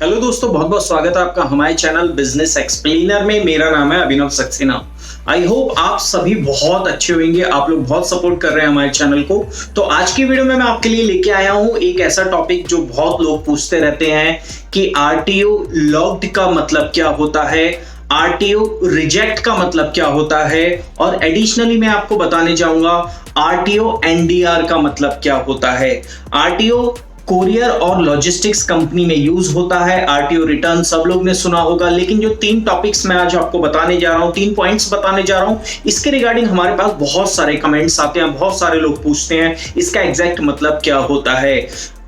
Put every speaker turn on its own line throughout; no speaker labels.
Hello दोस्तों, बहुत बहुत स्वागत है आपका हमारे चैनल बिजनेस एक्सप्लेनर में। मेरा नाम है अभिनव सक्सेना। आई होप आप सभी बहुत अच्छे होंगे। आप लोग बहुत सपोर्ट कर रहे हैं हमारे चैनल को। तो आज की वीडियो में मैं आपके लिए लेके आया हूं एक ऐसा टॉपिक जो बहुत लोग पूछते रहते हैं कि आरटीओ लॉक्ड का मतलब क्या होता है, आरटीओ रिजेक्ट का मतलब क्या होता है, और एडिशनली मैं आपको बताने जाऊंगा आरटीओ एनडीआर का मतलब क्या होता है। आरटीओ कोरियर और लॉजिस्टिक्स कंपनी में यूज होता है। आरटीओ रिटर्न सब लोग ने सुना होगा, लेकिन जो 3 टॉपिक्स मैं आज आपको बताने जा रहा हूं, 3 पॉइंट्स बताने जा रहा हूं, इसके रिगार्डिंग हमारे पास बहुत सारे कमेंट्स आते हैं, बहुत सारे लोग पूछते हैं इसका एग्जैक्ट मतलब क्या होता है।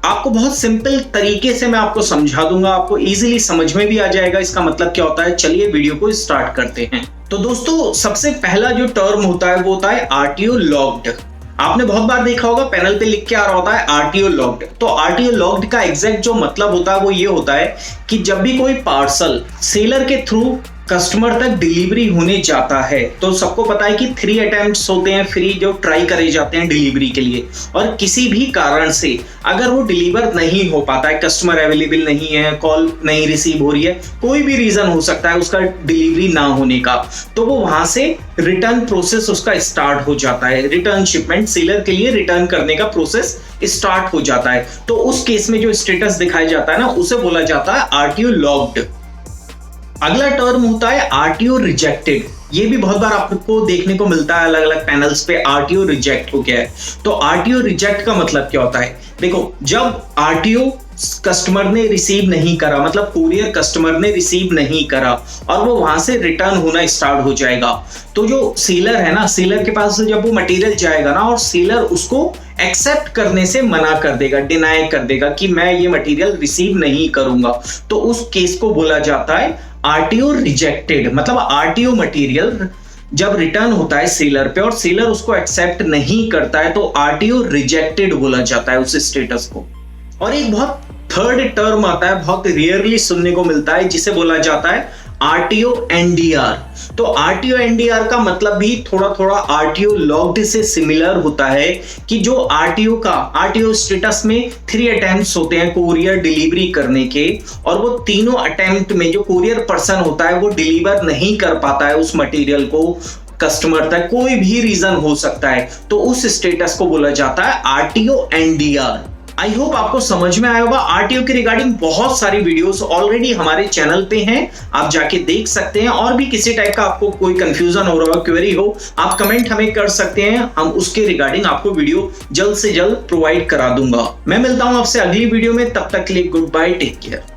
आपको बहुत सिंपल तरीके से मैं आपको समझा दूंगा, आपको इजीली समझ में भी आ जाएगा इसका मतलब क्या होता है। चलिए वीडियो को स्टार्ट करते हैं। तो दोस्तों, सबसे पहला जो टर्म होता है वो होता है आरटीओ लॉक्ड। आपने बहुत बार देखा होगा पैनल पे लिख के आ रहा होता है आरटीओ लॉक्ड। तो आरटीओ लॉक्ड का एग्जैक्ट जो मतलब होता है वो ये होता है कि जब भी कोई पार्सल सेलर के थ्रू कस्टमर तक डिलीवरी होने जाता है, तो सबको पता है कि 3 अटेम्प्ट्स होते हैं फ्री जो ट्राई करे जाते हैं डिलीवरी के लिए, और किसी भी कारण से अगर वो डिलीवर नहीं हो पाता है, कस्टमर अवेलेबल नहीं है, कॉल नहीं रिसीव हो रही है, कोई भी रीजन हो सकता है उसका डिलीवरी ना होने का, तो वो वहां से रिटर्न प्रोसेस उसका स्टार्ट हो जाता है। रिटर्न शिपमेंट सेलर के लिए रिटर्न करने का प्रोसेस स्टार्ट हो जाता है। तो उस केस में जो स्टेटस दिखाया जाता है ना, उसे बोला जाता है आरटीओ लॉक्ड। अगला टर्म होता है आरटीओ रिजेक्टेड। ये भी बहुत बार आपको देखने को मिलता है अलग अलग पैनल्स पे, आरटीओ रिजेक्ट हो गया है। तो आरटीओ रिजेक्ट का मतलब क्या होता है? देखो, जब आरटीओ कस्टमर ने रिसीव नहीं करा, मतलब कुरियर कस्टमर ने रिसीव नहीं करा और वो वहां से रिटर्न होना स्टार्ट हो जाएगा, तो जो सेलर है ना, सेलर के पास जब वो मटेरियल जाएगा ना और सेलर उसको एक्सेप्ट करने से मना कर देगा, डिनाई कर देगा कि मैं ये मटेरियल रिसीव नहीं करूंगा, तो उस केस को बोला जाता है आरटीओ रिजेक्टेड। मतलब आरटीओ मटेरियल जब रिटर्न होता है सेलर पे और सेलर उसको एक्सेप्ट नहीं करता है, तो आरटीओ रिजेक्टेड बोला जाता है उस स्टेटस को। और एक बहुत थर्ड टर्म आता है, बहुत रेयरली सुनने को मिलता है, जिसे बोला जाता है आरटीओ एनडीआर। तो आरटीओ एनडीआर का मतलब भी थोड़ा थोड़ा आरटीओ लॉक्ड से सिमिलर होता है कि जो आरटीओ स्टेटस में 3 अटेम्प्ट्स होते हैं कुरियर डिलीवरी करने के, और वो तीनों अटेम्प्ट में जो कुरियर पर्सन होता है वो डिलीवर नहीं कर पाता है उस मटेरियल को कस्टमर तक, कोई भी रीजन हो सकता है, तो उस स्टेटस को बोला जाता है आरटीओ एनडीआर। आई होप आपको समझ में आया होगा। आरटीओ के रिगार्डिंग बहुत सारी वीडियोस ऑलरेडी हमारे चैनल पे हैं, आप जाके देख सकते हैं। और भी किसी टाइप का आपको कोई कंफ्यूजन हो रहा हो, क्वेरी हो, आप कमेंट हमें कर सकते हैं, हम उसके रिगार्डिंग आपको वीडियो जल्द से जल्द प्रोवाइड करा दूंगा। मैं मिलता हूं आपसे अगली वीडियो में, तब तक के लिए गुड बाय, टेक केयर।